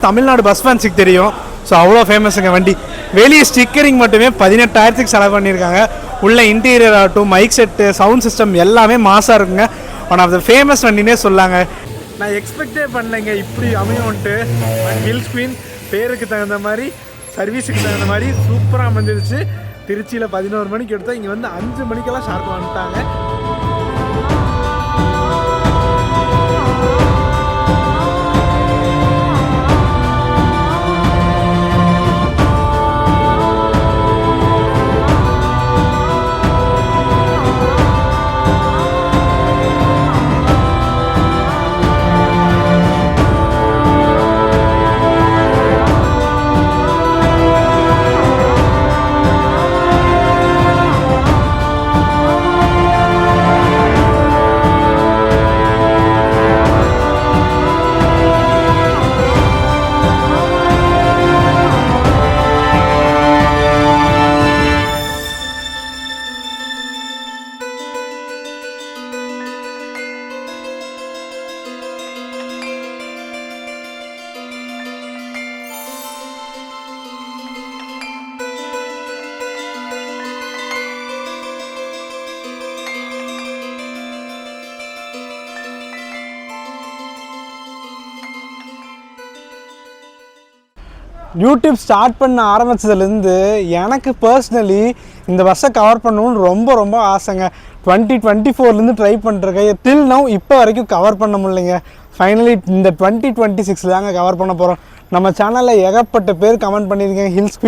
Tamil Nadu bus ஃபேன்ஸுக்கு தெரியும். So அவ்வளோ ஃபேமஸுங்க வண்டி. வெளியே ஸ்டிக்கரிங் மட்டுமே 18,000க்கு செலவு பண்ணியிருக்காங்க. உள்ள இன்டீரியர் ஆகட்டும், மைக் செட்டு, சவுண்ட் சிஸ்டம் எல்லாமே மாசாக இருக்குங்க. ஒன் ஆஃப் த ஃபேமஸ் வண்டினே சொல்லாங்க. நான் எக்ஸ்பெக்டே பண்ணலைங்க இப்படி அமையும்ன்ட்டு. ஹில்ஸ் குயின் பேருக்கு தகுந்த மாதிரி, சர்வீஸுக்கு தகுந்த மாதிரி சூப்பராக அமைஞ்சிருச்சு. திருச்சியில் 11 மணிக்கு எடுத்தால் இங்கே வந்து 5 மணிக்கெல்லாம் ஷார்ப்பாக வந்துட்டாங்க. யூடியூப் ஸ்டார்ட் பண்ண ஆரம்பித்ததுலேருந்து எனக்கு பர்சனலி இந்த பஸ்ஸை கவர் பண்ணணும்னு ரொம்ப ஆசைங்க. 2024லேருந்து ட்ரை பண்ணுறேன். டில் நவ் இப்போ வரைக்கும் கவர் பண்ண முடியலைங்க. ஃபைனலி இந்த 2026 தாங்க கவர் பண்ண போகிறோம். நம்ம சேனலில் ஏகப்பட்ட பேர் கமெண்ட் பண்ணியிருக்கேன் ஹில்ஸ்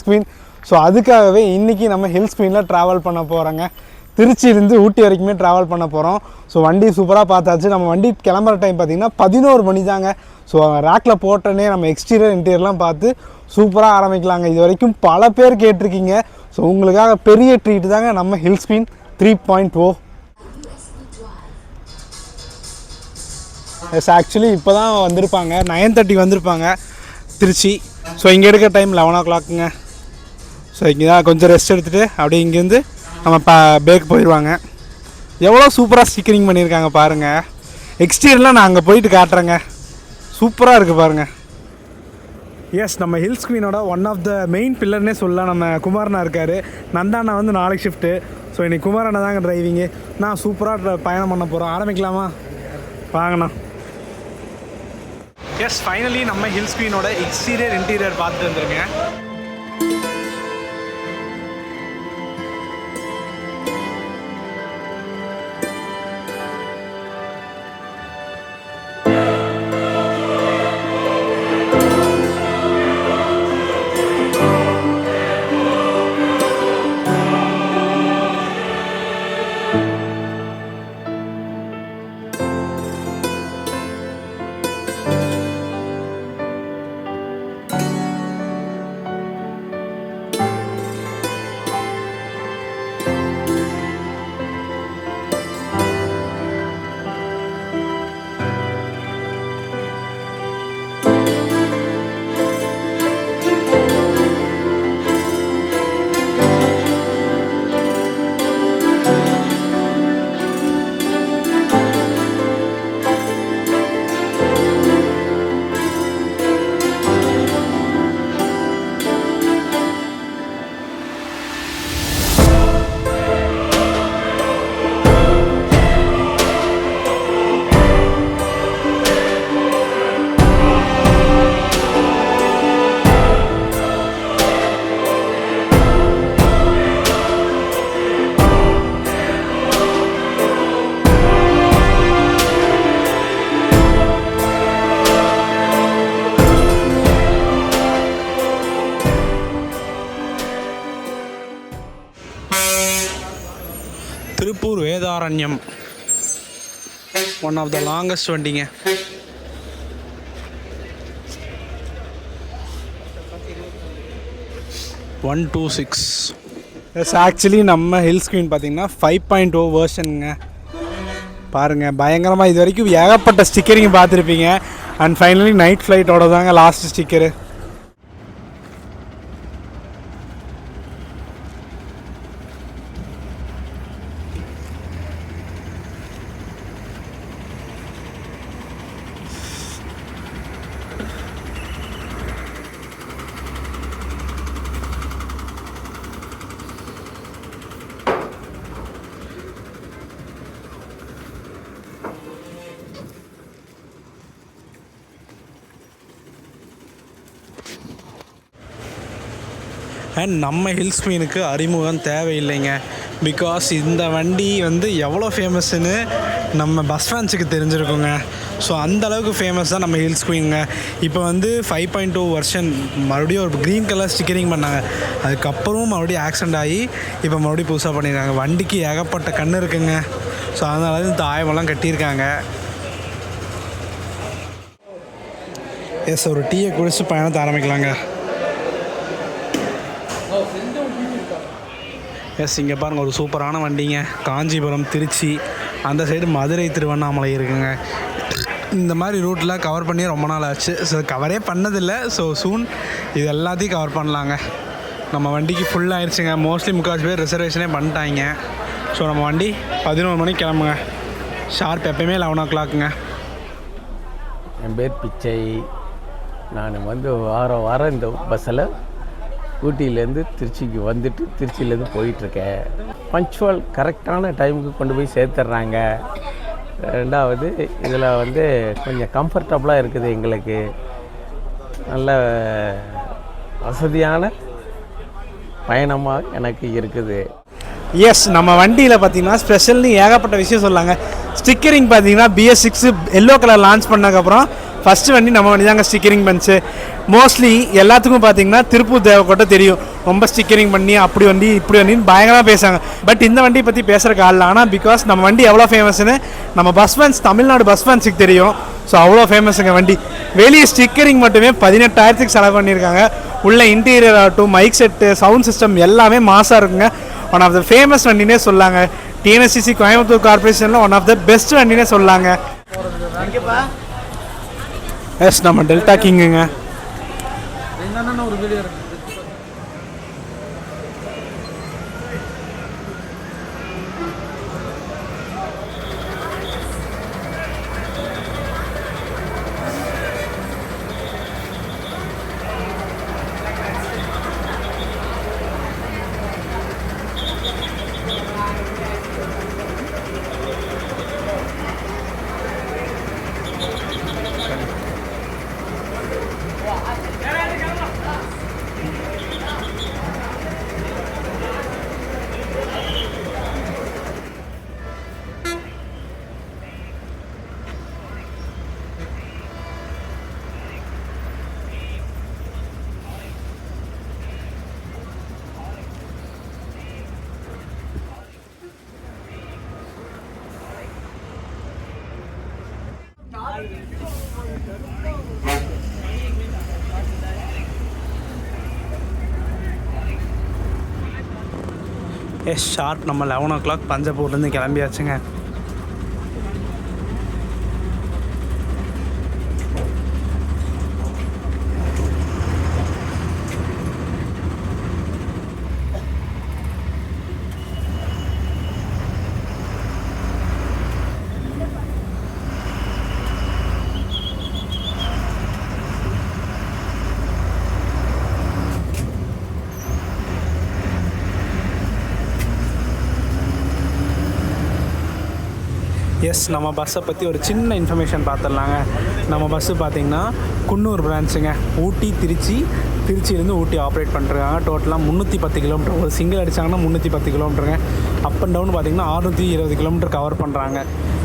குயின். ஸோ அதுக்காகவே இன்றைக்கி நம்ம ஹில்ஸ் குயினில் ட்ராவல் பண்ண போகிறோங்க. திருச்சியிலேருந்து ஊட்டி வரைக்குமே ட்ராவல் பண்ண போகிறோம். ஸோ வண்டி சூப்பராக பார்த்தாச்சு. நம்ம வண்டி கிளம்புற டைம் பார்த்திங்கன்னா 11 மணி தாங்க. ஸோ ரேக்கில் போட்டோன்னே நம்ம எக்ஸ்டீரியர் இன்டீரியர்லாம் பார்த்து சூப்பராக ஆரம்பிக்கலாங்க. இது வரைக்கும் பல பேர் கேட்டிருக்கீங்க. ஸோ உங்களுக்காக பெரிய ட்ரீட் தாங்க நம்ம ஹில்ஸ் குயின் 3.0. எஸ், ஆக்சுவலி இப்போ தான் வந்திருப்பாங்க, 9:30 வந்திருப்பாங்க திருச்சி. ஸோ இங்கே எடுக்கிற டைம் 11 o'clockங்க. ஸோ இங்கே தான் கொஞ்சம் ரெஸ்ட் எடுத்துகிட்டு அப்படியே இங்கேருந்து நம்ம பேக் போயிடுவாங்க. எவ்வளோ சூப்பராக ஸ்டிக்கரிங் பண்ணியிருக்காங்க பாருங்கள். எக்ஸ்டீரியர்லாம் நான் அங்கே போயிட்டு காட்டுறேங்க. சூப்பராக இருக்குது பாருங்கள். எஸ், நம்ம ஹில்ஸ் குயினோட ஒன் ஆஃப் த மெயின் பில்லர்னே சொல்லலாம். நம்ம குமாரண்ணா இருக்கார். நந்தாண்ணா வந்து நாளைக்கு ஷிஃப்ட்டு. ஸோ இன்றைக்கி குமாரண்ணா தாங்க டிரைவிங்கு. நான் சூப்பராக பயணம் பண்ண போகிறோம். ஆரம்பிக்கலாமா? வாங்கண்ணா. எஸ், ஃபைனலி நம்ம ஹில்ஸ் குயினோட எக்ஸ்டீரியர் இன்டீரியர் பார்த்துட்டு வந்துருங்க. Tiruppur Vedaranyam one of the longest வண்டிங்க. எஸ், ஆக்சுவலி நம்ம ஹில்ஸ் குயின் பார்த்திங்கன்னா 5.0 வேர்ஷனுங்க. பாருங்கள், பயங்கரமாக இது வரைக்கும் ஏகப்பட்ட ஸ்டிக்கரிங் பார்த்துருப்பீங்க. அண்ட் ஃபைனலி நைட் ஃப்ளைட்டோட தாங்க லாஸ்ட் ஸ்டிக்கரு. அண்ட் நம்ம ஹில்ஸ் குயினுக்கு அறிமுகம் தேவையில்லைங்க. பிகாஸ் இந்த வண்டி வந்து எவ்வளோ ஃபேமஸ்ன்னு நம்ம பஸ் ஃபேன்ஸுக்கு தெரிஞ்சிருக்குங்க. ஸோ அந்தளவுக்கு ஃபேமஸ் தான் நம்ம ஹில்ஸ் குயினுங்க. இப்போ வந்து 5.2 வெர்ஷன் மறுபடியும் ஒரு க்ரீன் கலர் ஸ்டிக்கரிங் பண்ணாங்க. அதுக்கப்புறமும் மறுபடியும் ஆக்சிடெண்ட் ஆகி இப்போ மறுபடியும் புதுசாக பண்ணியிருக்காங்க. வண்டிக்கு ஏகப்பட்ட கண் இருக்குங்க. ஸோ அதனால இந்த ஆயமெல்லாம் கட்டியிருக்காங்க. எஸ், ஒரு டீயை குடிச்சு பயணத்தை ஆரம்பிக்கலாங்க. எஸ், இங்கே பாருங்கள் ஒரு சூப்பரான வண்டிங்க. காஞ்சிபுரம், திருச்சி, அந்த சைடு மதுரை, திருவண்ணாமலை இருக்குங்க. இந்த மாதிரி ரூட்லாம் கவர் பண்ணி ரொம்ப நாள் ஆச்சு. ஸோ கவரே பண்ணதில்லை. ஸோ சூன் இது எல்லாத்தையும் கவர் பண்ணலாங்க. நம்ம வண்டிக்கு ஃபுல் ஆயிடுச்சுங்க. மோஸ்ட்லி முக்கால்வாசி பேர் ரிசர்வேஷனே பண்ணிட்டாங்க. ஸோ நம்ம வண்டி 11 மணிக்கு கிளம்புங்க. ஷார்ப் எப்போயுமே 11 o'clockங்க. என் பேர் பிச்சை. நான் வந்து வாரம் இந்த பஸ்ஸில் ஊட்டியிலேருந்து திருச்சிக்கு வந்துட்டு திருச்சியிலேருந்து போயிட்டுருக்கேன். பஞ்சுவல் கரெக்டான டைமுக்கு கொண்டு போய் சேர்த்துட்றாங்க. ரெண்டாவது இதில் வந்து கொஞ்சம் கம்ஃபர்டபுளாக இருக்குது. எங்களுக்கு நல்ல வசதியான பயணமாக எனக்கு இருக்குது. எஸ், நம்ம வண்டியில் பார்த்தீங்கன்னா ஸ்பெஷல்னு ஏகப்பட்ட விஷயம் சொல்லாங்க. ஸ்டிக்கரிங் பார்த்தீங்கன்னா BS6 எல்லோ கலர் லான்ச் பண்ணதுக்கப்புறம் ஃபஸ்ட்டு வண்டி நம்ம வண்டி தாங்க ஸ்டிக்கரிங் பண்ணிச்சு. மோஸ்ட்லி எல்லாத்துக்கும் பார்த்தீங்கன்னா திருப்பூர் தேவைக்கோட்டை தெரியும். ரொம்ப ஸ்டிக்கரிங் பண்ணி அப்படி வண்டி இப்படி வண்டின்னு பயங்கரமாக பேசுகிறாங்க. பட் இந்த வண்டியை பற்றி பேசுகிறக்கு ஆள். ஆனால் பிகாஸ் நம்ம வண்டி எவ்வளோ ஃபேமஸ்ன்னு நம்ம பஸ் ஃபேன்ஸ், தமிழ்நாடு பஸ் ஃபேன்ஸுக்கு தெரியும். ஸோ அவ்வளோ ஃபேமஸுங்க வண்டி. வெளியே ஸ்டிக்கரிங் மட்டுமே 18,000 செலவு பண்ணியிருக்காங்க. உள்ள இன்டீரியர் ஆகட்டும், மைக் செட்டு, சவுண்ட் சிஸ்டம் எல்லாமே மாசாக இருக்குங்க. ஒன் ஆஃப் த ஃபேமஸ் வண்டினே சொல்லாங்க. TNSTC கோயம்புத்தூர் கார்பரேஷனில் ஒன் ஆஃப் த பெஸ்ட் வண்டினே சொல்லாங்க. எஸ், நம்ம டெல்டா கிங்குங்க. ஒரு வீடியோ இருக்கு. எஸ், ஷார்ப் நம்ம 11 o'clock பஞ்சப்பூர்லேருந்து கிளம்பியாச்சுங்க. எஸ், நம்ம பஸ்ஸை பற்றி ஒரு சின்ன இன்ஃபர்மேஷன் பார்த்துடலாங்க. நம்ம பஸ்ஸு பார்த்திங்கன்னா குன்னூர் பிரான்ச்சுங்க. ஊட்டி, திருச்சியிலேருந்து ஊட்டி ஆப்ரேட் பண்ணுறாங்க. டோட்டலாக 310 கிலோமீட்டர். ஒரு சிங்கிள் அடித்தாங்கன்னா 310 கிலோமீட்டருங்க. அப் அண்ட் டவுன் பார்த்திங்கன்னா 620 கிலோமீட்டர் கவர் பண்ணுறாங்க.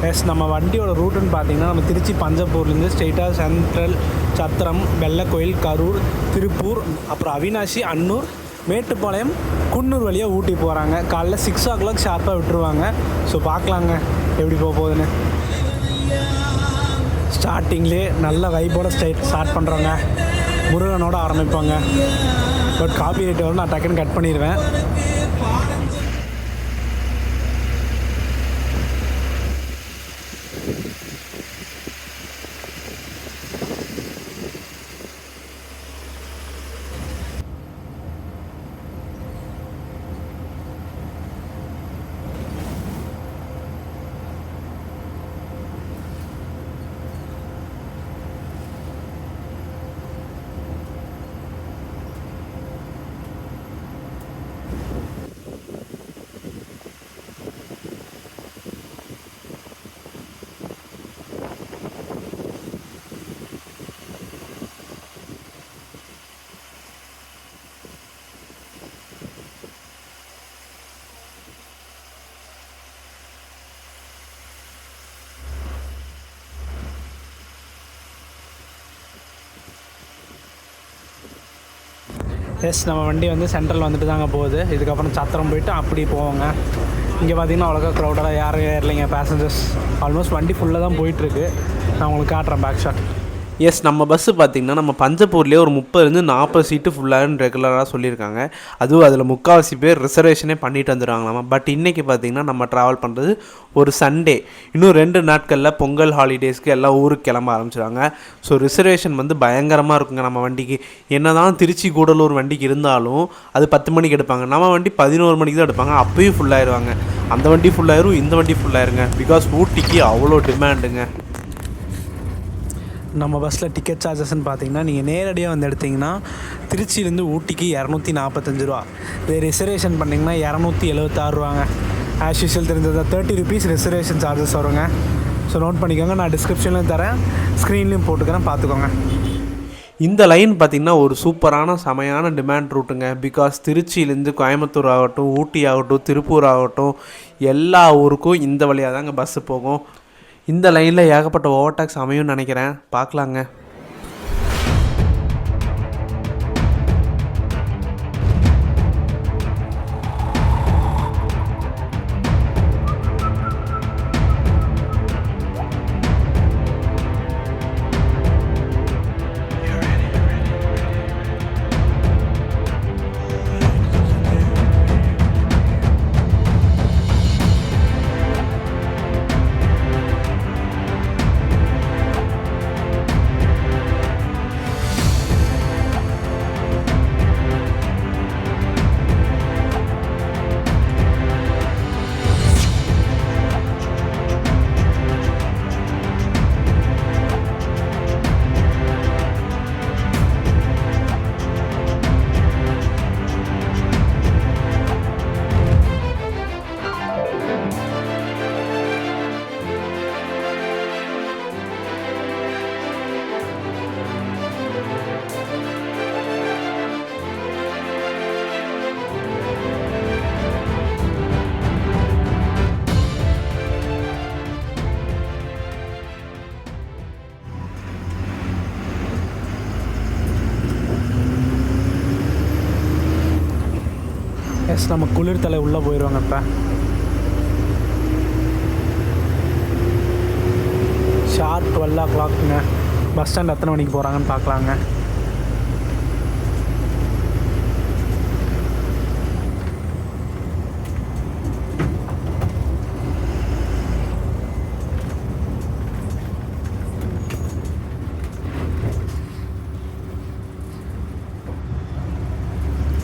எஸ், நம்ம வண்டியோட ரூட்டுன்னு பார்த்திங்கன்னா நம்ம திருச்சி பஞ்சப்பூர்லேருந்து ஸ்ட்ரெயிட்டாக சென்ட்ரல், சத்திரம், வெள்ளக்கோயில், கரூர், திருப்பூர், அப்புறம் அவினாசி, அன்னூர், மேட்டுப்பாளையம், குன்னூர் வழியாக ஊட்டி போகிறாங்க. காலைல 6 o'clock ஷார்ப்பாக விட்டுருவாங்க. ஸோ பார்க்கலாங்க எப்படி போகுதுன்னு. ஸ்டார்டிங்லேயே நல்ல வைப்போட ஸ்டார்ட் பண்ணுறோங்க. முருகனோட ஆரம்பிப்பாங்க. பட் காப்பி ரைட் வரும், நான் டக்குன்னு கட் பண்ணிடுவேன். எஸ், நம்ம வண்டி வந்து சென்ட்ரல் வந்துட்டு தாங்க போகுது. இதுக்கப்புறம் சத்திரம் போயிட்டு அப்படி போவோங்க. இங்கே பார்த்தீங்கன்னா அவ்வளோக்கா க்ரௌடெல்லாம் யாரும் ஏறலைங்க பேசஞ்சர்ஸ். ஆல்மோஸ்ட் வண்டி ஃபுல்லாக தான் போயிட்டுருக்கு. நான் உங்களுக்கு காட்டுறேன் பேக் ஷாட். எஸ், நம்ம பஸ்ஸு பார்த்திங்கன்னா நம்ம பஞ்சப்பூர்லேயே ஒரு 30-40 சீட்டு ஃபுல்லாகுன்னு ரெகுலராக சொல்லியிருக்காங்க. அதுவும் அதில் முக்கால்வாசி பேர் ரிசர்வேஷனே பண்ணிட்டு வந்துடுவாங்களாமா. பட் இன்றைக்கி பார்த்திங்கன்னா நம்ம ட்ராவல் பண்ணுறது ஒரு சண்டே. இன்னும் 2 நாட்களில் பொங்கல் ஹாலிடேஸ்க்கு எல்லாம் ஊருக்கு கிளம்ப ஆரம்பிச்சிடுவாங்க. ஸோ ரிசர்வேஷன் வந்து பயங்கரமாக இருக்குங்க நம்ம வண்டிக்கு. என்ன தான் திருச்சி கூடலூர் வண்டிக்கு இருந்தாலும் அது 10 மணிக்கு எடுப்பாங்க. நம்ம வண்டி 11 மணிக்கு தான் எடுப்பாங்க. அப்போயும் ஃபுல்லாகிடுவாங்க. அந்த வண்டி ஃபுல்லாயிரும், இந்த வண்டி ஃபுல்லாயிருங்க. பிகாஸ் ஊட்டிக்கு அவ்வளோ டிமாண்டுங்க. நம்ம பஸ்ஸில் டிக்கெட் சார்ஜஸ்ன்னு பார்த்தீங்கன்னா நீங்கள் நேரடியாக வந்து எடுத்திங்கன்னா திருச்சியிலேருந்து ஊட்டிக்கு 245 ரூபா. இதே ரிசர்வேஷன் பண்ணிங்கன்னா 276 ரூபாங்க. ஆஸ் யூஷுவல் தெரிஞ்சது 30 ருபீஸ் ரிசர்வேஷன் சார்ஜஸ் வருங்க. ஸோ நோட் பண்ணிக்கோங்க. நான் டிஸ்கிரிப்ஷன்லையும் தரேன், ஸ்க்ரீன்லேயும் போட்டுக்கிறேன், பார்த்துக்கோங்க. இந்த லைன் பார்த்திங்கன்னா ஒரு சூப்பரான செமையான டிமாண்ட் ரூட்டுங்க. பிகாஸ் திருச்சியிலேருந்து கோயம்புத்தூர் ஆகட்டும், ஊட்டி ஆகட்டும், திருப்பூர் ஆகட்டும், எல்லா ஊருக்கும் இந்த வழியாக தாங்க பஸ்ஸு போகும். இந்த லைனில் ஏகப்பட்ட ஓவர்டேக்ஸ் அமையும்னு நினைக்கிறேன். பார்க்கலாங்க. எஸ், நம்ம குளிர்தலை உள்ளே போயிடுவாங்க. இப்போ ஷார்ப் 12 o'clockங்க. பஸ் ஸ்டாண்ட் எத்தனை மணிக்கு போகிறாங்கன்னு பார்க்கலாங்க.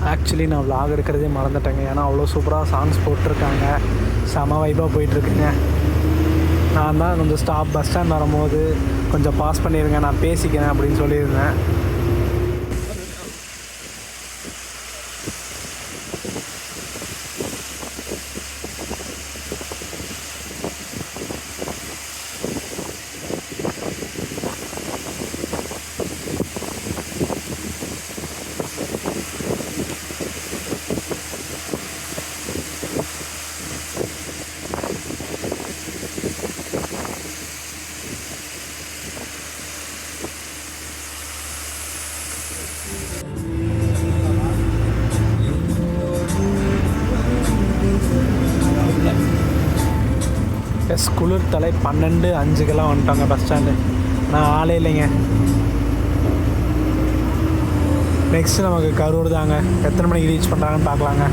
ஆக்சுவலி நான் vlog எடுக்கிறதே மறந்துட்டேங்க. ஏன்னா அவ்வளோ சூப்பராக சாங்ஸ் போட்டிருக்காங்க, செம வைப்பாக போயிட்டுருக்குங்க. நான் தான் கொஞ்சம் ஸ்டாப் பஸ் ஸ்டாண்ட் வரும்போது கொஞ்சம் பாஸ் பண்ணிடுங்க, நான் பேசிக்கிறேன் அப்படின்னு சொல்லியிருந்தேன். எஸ், குளிர்தலை 12:05 வந்துட்டாங்க பஸ் ஸ்டாண்டு. நான் ஆளே இல்லைங்க. நெக்ஸ்ட்டு நமக்கு கரூர் தாங்க. எத்தனை மணிக்கு ரீச் பண்ணுறாங்கன்னு பார்க்கலாங்க.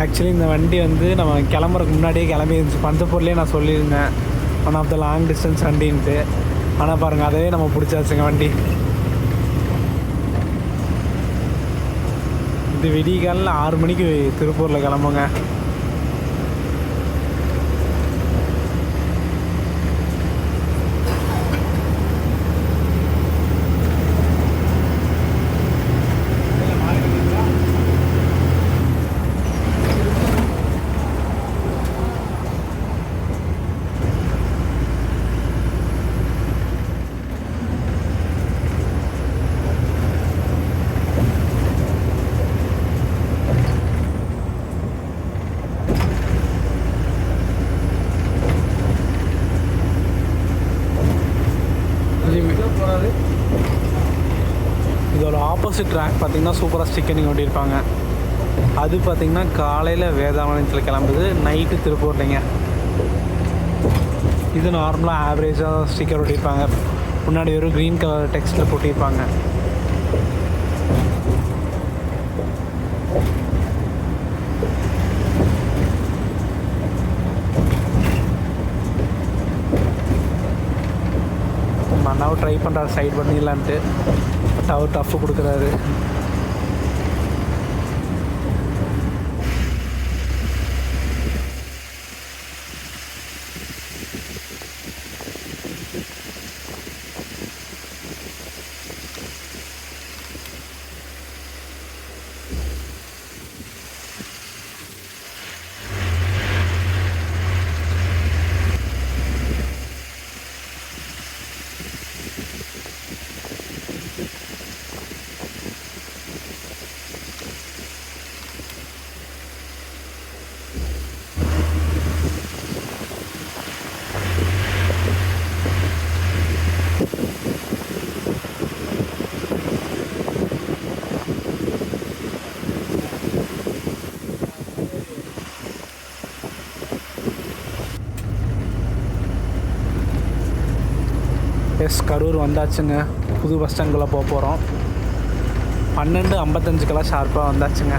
ஆக்சுவலி இந்த வண்டி வந்து நம்ம கிளம்புறதுக்கு முன்னாடியே கிளம்பி இருந்துச்சு. பஞ்சப்பூர்லேயே நான் சொல்லியிருந்தேன் one of the long distance வண்டின்ட்டு. ஆனால் பாருங்கள், அதே நம்ம பிடிச்சாச்சுங்க வண்டி. இது விடிய காலையில் 6 மணிக்கு திருப்பூரில் கிளம்புங்க. இதோட ஆப்போசிட் ட்ராக் பார்த்திங்கன்னா சூப்பராக ஸ்டிக்கரிங் ஒட்டியிருப்பாங்க. அது பார்த்திங்கன்னா காலையில் வேதாரண்யத்தில் கிளம்புது, நைட்டு திருப்பூர்லைங்க. இது நார்மலாக ஆவரேஜாக ஸ்டிக்கர் ஒட்டியிருப்பாங்க. முன்னாடி ஒரு க்ரீன் கலர் டெக்ஸ்ட்டில் போட்டியிருப்பாங்க. மண்ணாவும் ட்ரை பண்ணுறாரு சைட் பண்ணிடலான்ட்டு, பட் அவர் டஃப் கொடுக்குறாரு. கரூர் வந்தாச்சுங்க. புது பஸ் ஸ்டாண்டுக்குள்ளே போக போகிறோம். 12:55 ஷார்ப்பாக வந்தாச்சுங்க.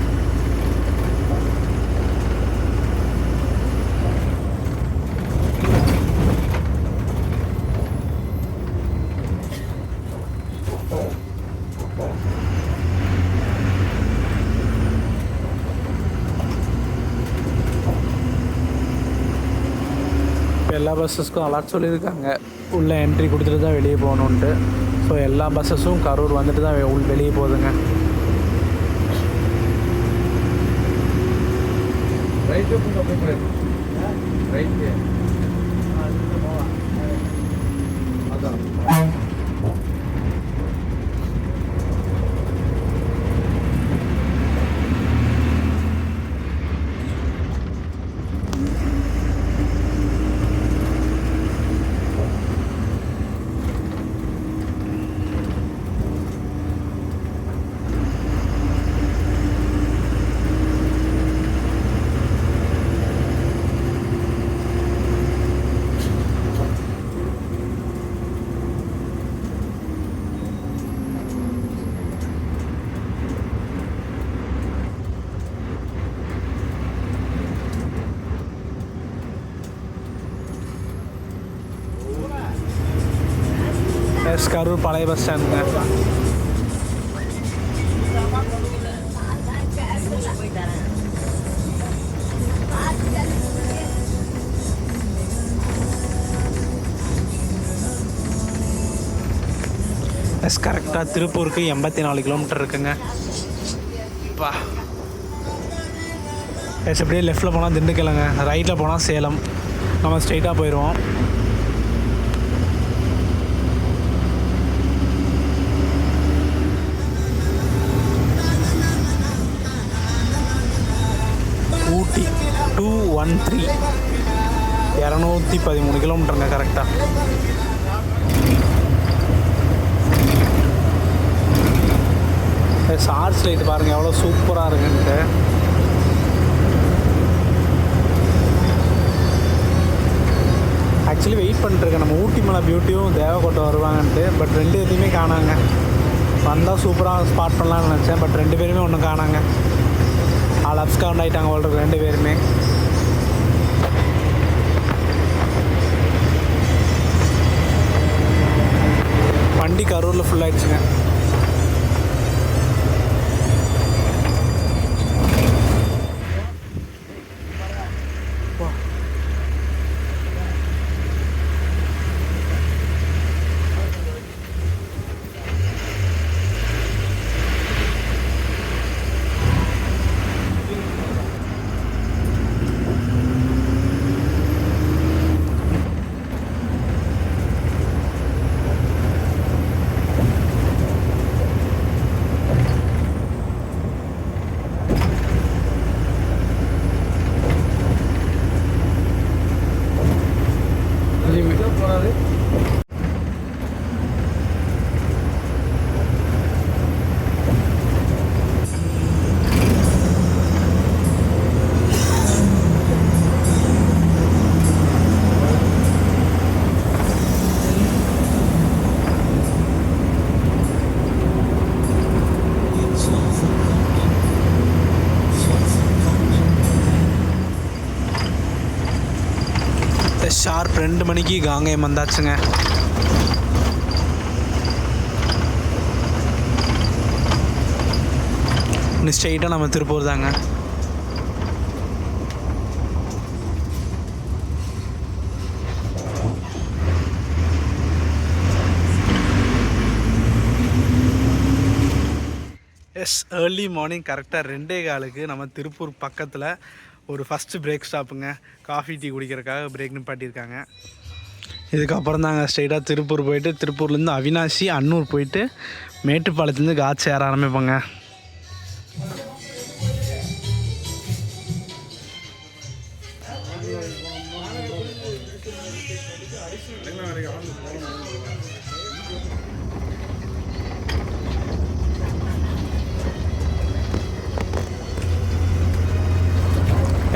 இப்போ எல்லா பஸ்ஸஸ்க்கும் அலர்ட் சொல்லியிருக்காங்க, உள்ளே என்ட்ரி கொடுத்துட்டு தான் வெளியே போகணுன்ட்டு. ஸோ எல்லா பஸ்ஸஸும் கரூர் வந்துட்டு தான் வெளியே போகுதுங்க. கரூர் பழைய பஸ் ஸ்டாண்டுங்க. கரெக்டாக திருப்பூருக்கு 84 கிலோமீட்டர் இருக்குங்க. பா எப்படியே லெஃப்டில் போனால் திண்டுக்கல்லுங்க, ரைட்டில் போனால் சேலம். நம்ம ஸ்ட்ரெயிட்டாக போயிடுவோம். ஊட்டி 213 213 கிலோமீட்டருங்க கரெக்டாக. சார்ஜ் லைட் பாருங்கள் எவ்வளோ சூப்பராக இருக்குன்ட்டு. ஆக்சுவலி வெயிட் பண்ணிட்டுருக்கேன், நம்ம ஊட்டி மலை பியூட்டியும் தேவக்கோட்டை வருவாங்கன்ட்டு. பட் ரெண்டு எதுவுமே காணாங்க. வந்தால் சூப்பராக ஸ்பாட் பண்ணலான்னு நினச்சேன், பட் ரெண்டு பேருமே ஒன்றும் காணாங்க. ஆல் அப்ஸ்கவுண்ட் ஆகிட்டாங்க போல ரெண்டு பேருமே. வண்டி கரூரில் ஃபுல் ஆகிடுச்சுங்க. ஷார்ப் 2 மணிக்கு காங்கேயம் வந்தாச்சுங்க. இன்னும் ஸ்ட்ரெயிட்டாக நம்ம திருப்பூர் தாங்க. எஸ், ஏர்லி மார்னிங் கரெக்டாக 2:15 நம்ம திருப்பூர் பக்கத்தில் ஒரு ஃபஸ்ட்டு பிரேக் ஸ்டாப்புங்க. காஃபி டீ குடிக்கிறதுக்காக பிரேக் நிப்பாட்டியிருக்காங்க. இதுக்கப்புறம் தாங்க ஸ்ட்ரெயிட்டாக திருப்பூர் போயிட்டு திருப்பூர்லேருந்து அவினாசி அன்னூர் போயிட்டு மேட்டுப்பாளையத்துலேருந்து காட்சி ஏற ஆரம்பிப்போங்க.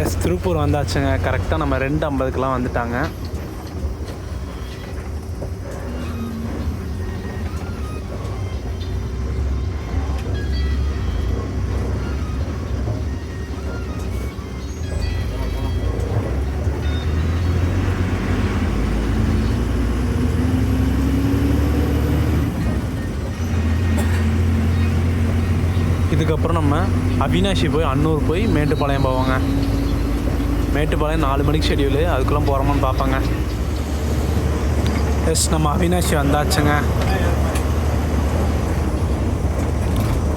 எஸ், திருப்பூர் வந்தாச்சுங்க. கரெக்டாக நம்ம 2:50க்கெலாம் வந்துட்டாங்க. இதுக்கப்புறம் நம்ம அவினாஷி போய் அன்னூர் போய் மேட்டுப்பாளையம் போவாங்க. மேட்டுப்பாளையம் 4 மணிக்கு ஷெடியூலு, அதுக்குள்ளே போகிறோமான்னு பார்ப்பாங்க. எஸ், நம்ம அவினாஷி வந்தாச்சுங்க.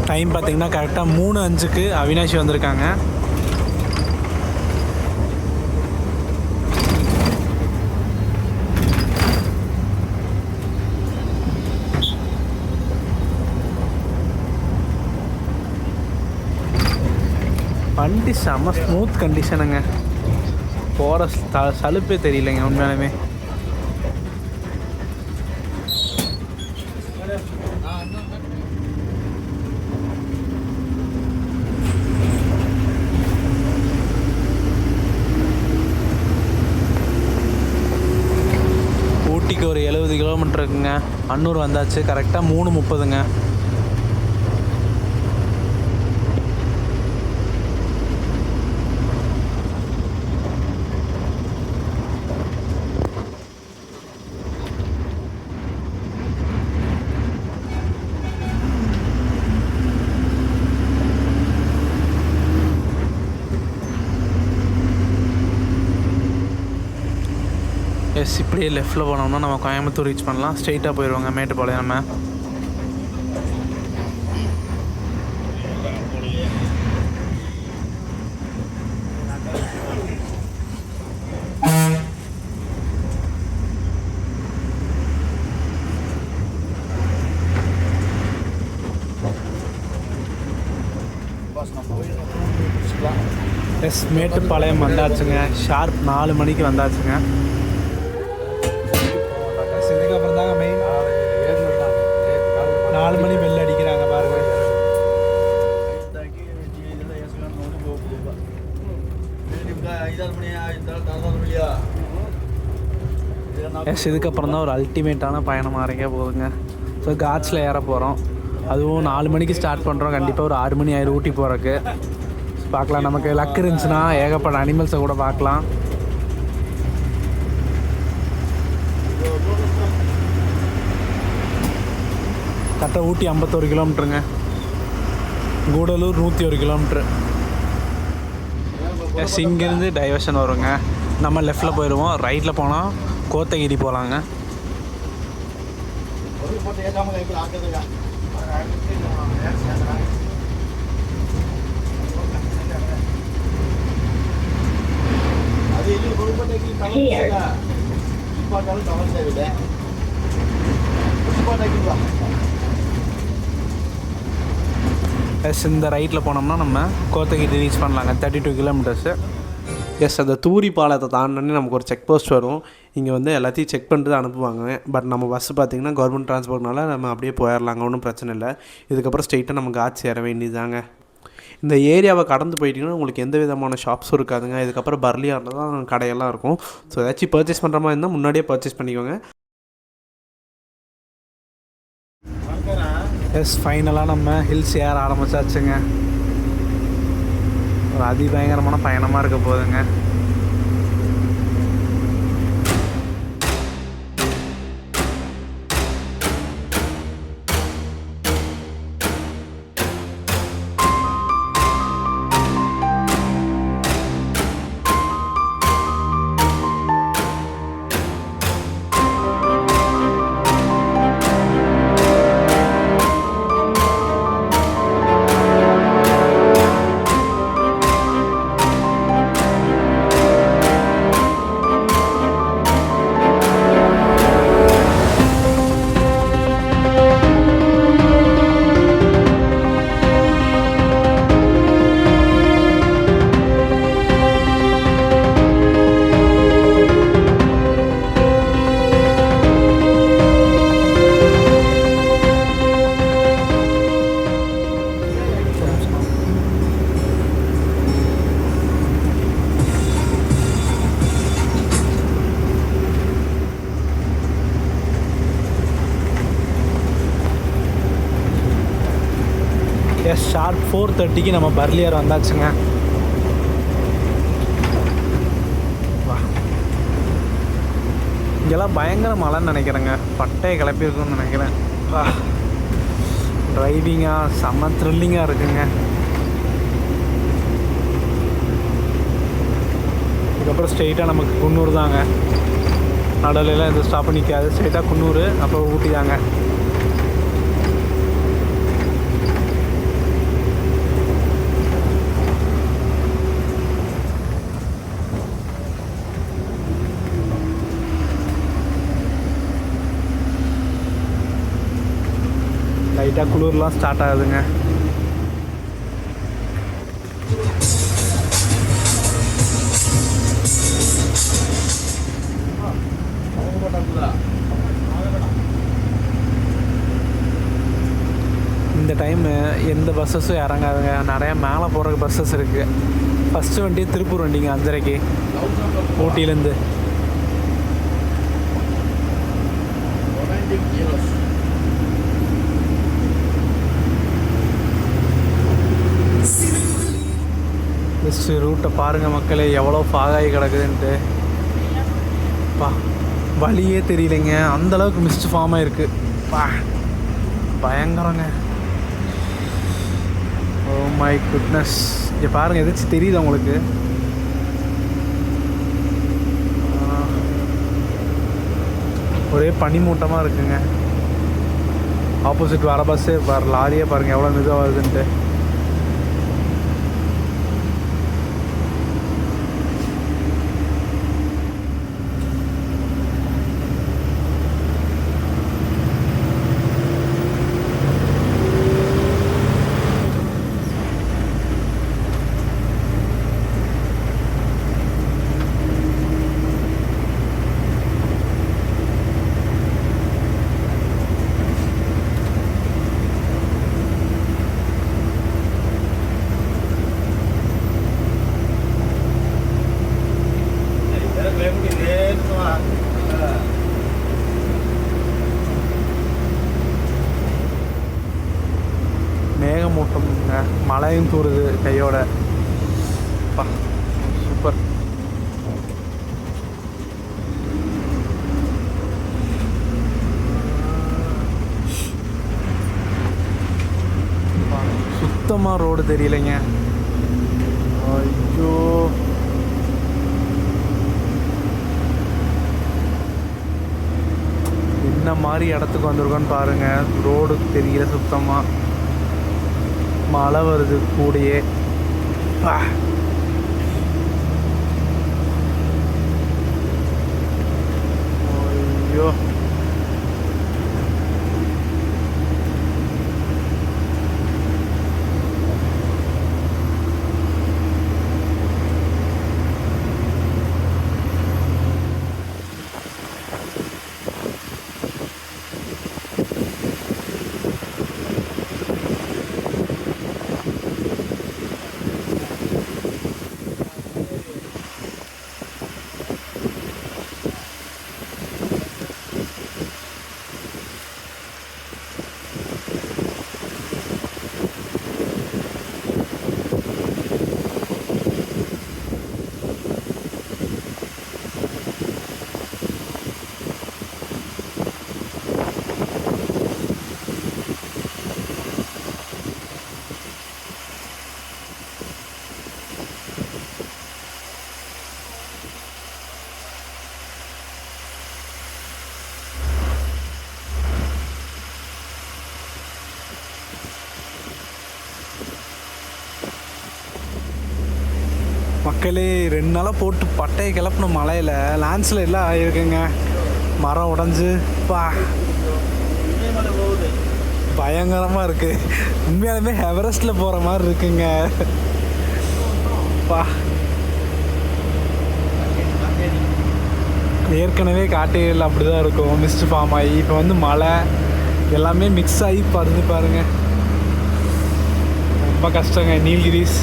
டைம் பார்த்திங்கன்னா கரெக்டாக 3:05க்கு அவினாஷி வந்திருக்காங்க. வண்டி செம்ம ஸ்மூத் கண்டிஷனுங்க. போகிற சலுப்பே தெரியலைங்க உண்மையாலுமே. ஊட்டிக்கு ஒரு 70 கிலோமீட்டர் இருக்குங்க. அன்னூர் வந்தாச்சு. கரெக்டாக 3:30ங்க. எஸ், இப்படியே லெஃப்ட்டில் போனோம்னா நம்ம கோயம்புத்தூர் ரீச் பண்ணலாம். ஸ்ட்ரெயிட்டாக போயிடுவாங்க மேட்டுப்பாளையம். நம்ம எஸ், மேட்டுப்பாளையம் வந்தாச்சுங்க. ஷார்ப் 4 மணிக்கு வந்தாச்சுங்க. இதுக்கப்புறம் தாங்க மெயின் 4 மணி பெல் அடிக்கிறாங்க பாருங்க. எஸ், இதுக்கப்புறம் தான் ஒரு அல்டிமேட்டான பயணம் ஆரம்பிக்க போகுதுங்க. ஸோ காட்ஸில் ஏற போகிறோம். அதுவும் 4 மணிக்கு ஸ்டார்ட் பண்ணுறோம். கண்டிப்பாக ஒரு 6 மணி ஆயிரம் ஊட்டி போகிறக்கு. பார்க்கலாம், நமக்கு லக் இருந்துச்சுன்னா ஏகப்பட்ட அனிமல்ஸை கூட பார்க்கலாம். கரெக்டாக ஊட்டி 51 கிலோமீட்டருங்க. கூடலூர் 101 கிலோமீட்ரு. எஸ், இங்கேருந்து டைவர்ஷன் வருங்க. நம்ம லெஃப்டில் போயிடுவோம். ரைட்டில் போனால் கோத்தகிரி போகலாங்க. எஸ், இந்த ரைட்டில் போனோம்னா நம்ம கோத்தகிரி ரீச் பண்ணலாங்க. 32 கிலோமீட்டர்ஸு. எஸ், அந்த தூரி பாலத்தை தாண்டினே நமக்கு ஒரு செக் போஸ்ட் வரும். இங்கே வந்து எல்லாத்தையும் செக் பண்ணிட்டு தான் அனுப்புவாங்க. பட் நம்ம பஸ்ஸு பார்த்திங்கன்னா கவர்மெண்ட் ட்ரான்ஸ்போர்ட்னால நம்ம அப்படியே போயிடலாங்க, ஒன்றும் பிரச்சனை இல்லை. இதுக்கப்புறம் ஸ்ட்ரெயிட்டாக நம்ம காட்சி ஏற வேண்டியதாங்க. இந்த ஏரியாவை கடந்து போயிட்டிங்கன்னா உங்களுக்கு எந்த விதமான ஷாப்ஸும் இருக்காதுங்க. இதுக்கப்புறம் பர்லியாரில் தான் கடையெல்லாம் இருக்கும். ஸோ ஏதாச்சும் பர்ச்சேஸ் பண்ணுற மாதிரி இருந்தால் முன்னாடியே பர்ச்சேஸ் பண்ணிக்கோங்க. எஸ், ஃபைனலாக நம்ம ஹில்ஸ் ஏற ஆரம்பிச்சாச்சுங்க. ஒரு அதிபயங்கரமான பயணமாக இருக்க போகுதுங்க. 4:30க்கு நம்ம பர்லியார் வந்தாச்சுங்க. இங்கெல்லாம் பயங்கர மழைன்னு நினைக்கிறேங்க. பட்டையை கிளப்பியிருக்குன்னு நினைக்கிறேன். டிரைவிங்காக செம்ம த்ரில்லிங்காக இருக்குங்க. அதுக்கப்புறம் ஸ்ட்ரெயிட்டாக நமக்கு குன்னூர் தாங்க. நடுவில்லாம் எந்த ஸ்டாப் நிற்காது. ஸ்ட்ரெயிட்டாக குன்னூர், அப்புறம் ஊட்டி தாங்க. லைட்டாக குளிர்லாம் ஸ்டார்ட் ஆகுதுங்க. இந்த டைமு எந்த பஸ்ஸஸும் இறங்காதுங்க. நிறையா மேலே போகிற பஸ்ஸஸ் இருக்குது. ஃபஸ்ட்டு வண்டி திருப்பூர் வண்டிங்க 5:30க்கு ஊட்டியிலேருந்து. மிஸ்ட் ரூட்டை பாருங்கள் மக்களே, எவ்வளோ ஃபாகாகி கிடக்குதுன்ட்டு. வழியே தெரியலைங்க, அந்தளவுக்கு மிஸ்ட் ஃபார்ம் ஆகிருக்கு. பயங்கரங்க. Oh my goodness. இங்கே பாருங்கள், எதாச்சும் தெரியுது உங்களுக்கு? ஒரே பனிமூட்டமாக இருக்குங்க. ஆப்போசிட் வர பஸ்ஸு லாரியே பாருங்கள் எவ்வளோ மெதுவாக வருதுன்ட்டு. மேகமூட்டம்ங்க, மழையும் தூருது கையோட. சூப்பர். சுத்தமாக ரோடு தெரியலைங்க. ஐயோ, என்ன மாதிரி இடத்துக்கு வந்திருக்கோன்னு பாருங்கள். ரோடு தெரியல சுத்தமாக. மழை வருது கூடயே. ஐயோ, மக்களே 2 நாளாக போட்டு பட்டையை கிளப்பின மழையில் லான்ஸில் எல்லாம் ஆகிருக்குங்க. மரம் உடஞ்சி பயங்கரமாக இருக்குது. உண்மையாலுமே எவரெஸ்ட்டில் போகிற மாதிரி இருக்குங்க. ஏற்கனவே காட்டேரியில் அப்படி தான் இருக்கும், மிஸ்ட் ஃபார்ம் ஆகி. இப்போ வந்து மழை எல்லாமே மிக்ஸ் ஆகி பறந்து பாருங்கள். ரொம்ப கஷ்டங்க. நீல்கிரிஸ்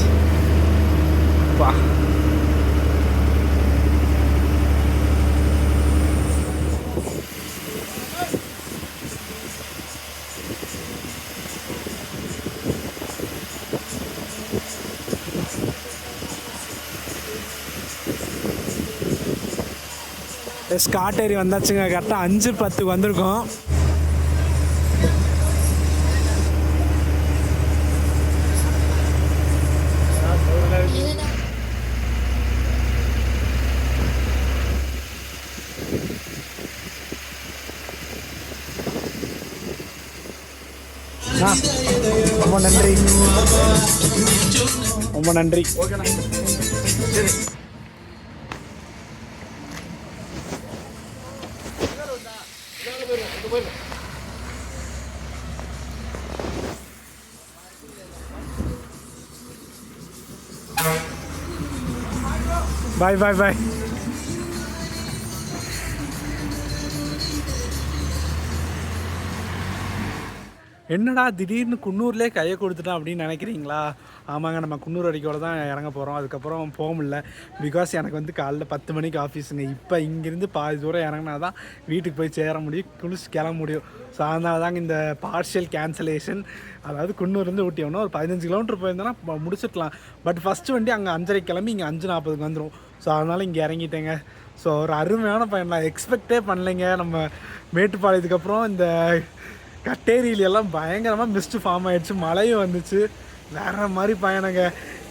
ஸ்காட் ஏரி வந்தாச்சுங்க. கரெக்டாக 5:10 வந்திருக்கோம். ரொம்ப நன்றி, ரொம்ப நன்றி. பாய் பாய் பாய். என்னடா திடீர்னு குன்னூர்லேயே கையை கொடுத்துட்டோம் அப்படின்னு நினைக்கிறீங்களா? ஆமாங்க, நம்ம குன்னூர் வரைக்கும் தான் இறங்க போகிறோம். அதுக்கப்புறம் போக முடியல. பிகாஸ் எனக்கு வந்து காலைல 10 மணிக்கு ஆஃபீஸுங்க. இப்போ இங்கேருந்து பாதி தூரம் இறங்கினா தான் வீட்டுக்கு போய் சேர முடியும், குளிச்சு கிளம்ப முடியும். ஸோ அதனால தாங்க இந்த பார்ஷியல் கேன்சலேஷன். அதாவது குன்னூர்லேருந்து ஊட்டி ஒரு 15 கிலோமீட்டர் போயிருந்தோன்னா முடிச்சிடலாம். பட் ஃபஸ்ட்டு வண்டி அங்கே 5:30 கிளம்பி இங்கே 5:40 வந்துடும். ஸோ அதனால் இங்கே இறங்கிட்டேங்க. ஸோ ஒரு அருமையான பயணம். நான் எக்ஸ்பெக்டே பண்ணலைங்க. நம்ம மேட்டுப்பாளையத்துக்கப்புறம் இந்த கட்டேரியிலெல்லாம் பயங்கரமாக மிஸ்ட்டு ஃபார்ம் ஆகிடுச்சு, மழையும் வந்துச்சு. வேறு மாதிரி பயணங்க.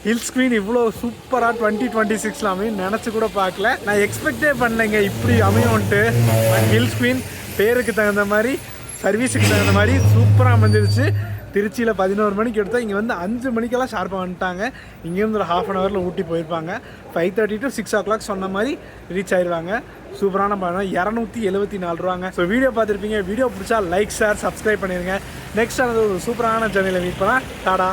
ஹில் ஸ்க்ரீன் இவ்வளோ சூப்பராக 2026 அமையும் நினச்சி கூட பார்க்கல. நான் எக்ஸ்பெக்டே பண்ணலைங்க இப்படி அமையும்ன்ட்டு. ஹில் ஸ்க்ரீன் பேருக்கு தகுந்த மாதிரி, சர்வீஸுக்கு தகுந்த மாதிரி சூப்பராக அமைஞ்சிருச்சு. திருச்சியில் 11 மணிக்கு எடுத்தால் இங்கே வந்து 5 மணிக்கெல்லாம் ஷார்ப்பாக வந்துட்டாங்க. இங்கேருந்து ஒரு ½ அன் ஹவரில் ஊட்டி போயிருப்பாங்க. 5:30 to 6 o'clock சொன்ன மாதிரி ரீச் ஆயிடுவாங்க. சூப்பரான பணம். 274 ரூபாங்க. ஸோ வீடியோ பார்த்துருப்பீங்க. வீடியோ பிடிச்சா லைக், ஷேர், சப்ஸ்கிரைப் பண்ணிடுங்க. நெக்ஸ்ட் ஆனது ஒரு சூப்பரான ஜர்னியில் மீட் பண்ணலாம். டாடா.